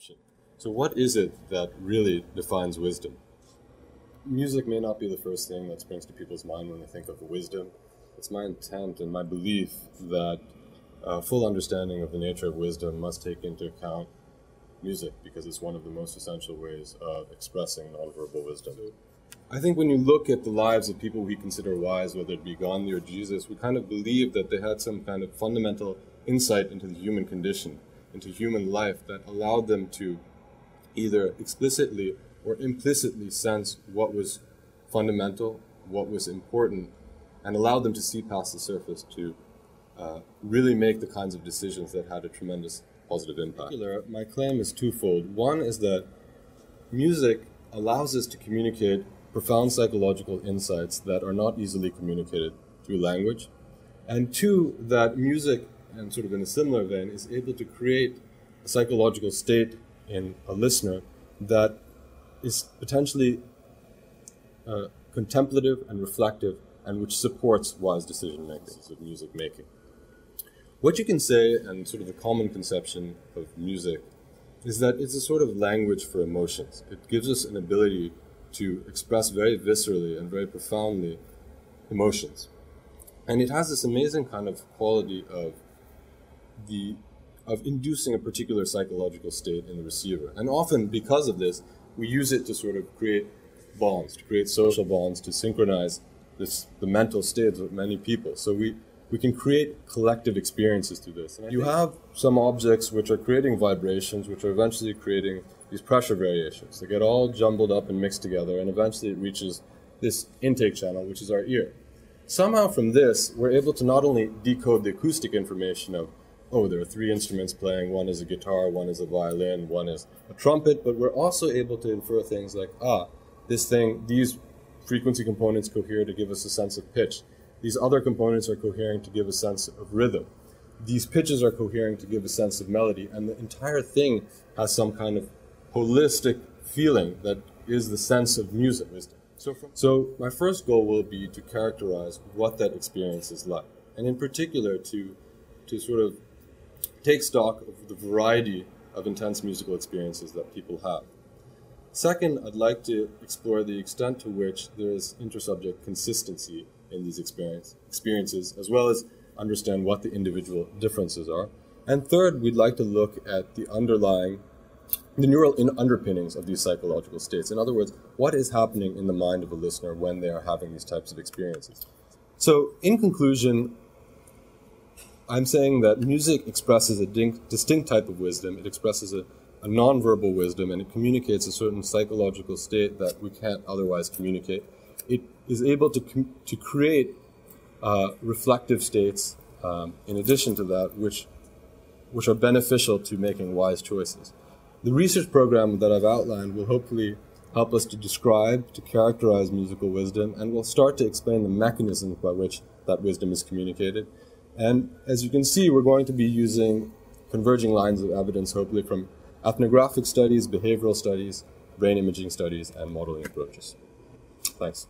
conception. So what is it that really defines wisdom? Music may not be the first thing that springs to people's mind when they think of wisdom. It's my intent and my belief that a full understanding of the nature of wisdom must take into account music, because it's one of the most essential ways of expressing nonverbal wisdom. I think when you look at the lives of people we consider wise, whether it be Gandhi or Jesus, we kind of believe that they had some kind of fundamental insight into the human condition, into human life, that allowed them to either explicitly or implicitly sense what was fundamental, what was important, and allowed them to see past the surface to really make the kinds of decisions that had a tremendous positive impact. My claim is twofold. One is that music allows us to communicate profound psychological insights that are not easily communicated through language. And two, that music, and sort of in a similar vein, is able to create a psychological state in a listener that is potentially contemplative and reflective, and which supports wise decision-making, of music making. What you can say, and sort of the common conception of music, is that it's a sort of language for emotions. It gives us an ability to express very viscerally and very profoundly emotions. And it has this amazing kind of quality of inducing a particular psychological state in the receiver. And often, because of this, we use it to sort of create bonds, to create social bonds, to synchronize the mental states of many people. So we can create collective experiences through this. And you have some objects which are creating vibrations, which are eventually creating these pressure variations. They get all jumbled up and mixed together, and eventually it reaches this intake channel, which is our ear. Somehow from this, we're able to not only decode the acoustic information of, oh, there are three instruments playing, one is a guitar, one is a violin, one is a trumpet, but we're also able to infer things like, these frequency components cohere to give us a sense of pitch. These other components are cohering to give a sense of rhythm. These pitches are cohering to give a sense of melody, and the entire thing has some kind of holistic feeling that is the sense of music. So my first goal will be to characterize what that experience is like, and in particular to sort of take stock of the variety of intense musical experiences that people have. Second, I'd like to explore the extent to which there is intersubject consistency in these experiences, as well as understand what the individual differences are. And third, we'd like to look at the neural underpinnings of these psychological states. In other words, what is happening in the mind of a listener when they are having these types of experiences. So, in conclusion, I'm saying that music expresses a distinct type of wisdom. It expresses a nonverbal wisdom, and it communicates a certain psychological state that we can't otherwise communicate. It is able to create reflective states, in addition to that, which are beneficial to making wise choices. The research program that I've outlined will hopefully help us to describe, to characterize musical wisdom, and we'll start to explain the mechanisms by which that wisdom is communicated. And as you can see, we're going to be using converging lines of evidence, hopefully from ethnographic studies, behavioral studies, brain imaging studies, and modeling approaches. Thanks.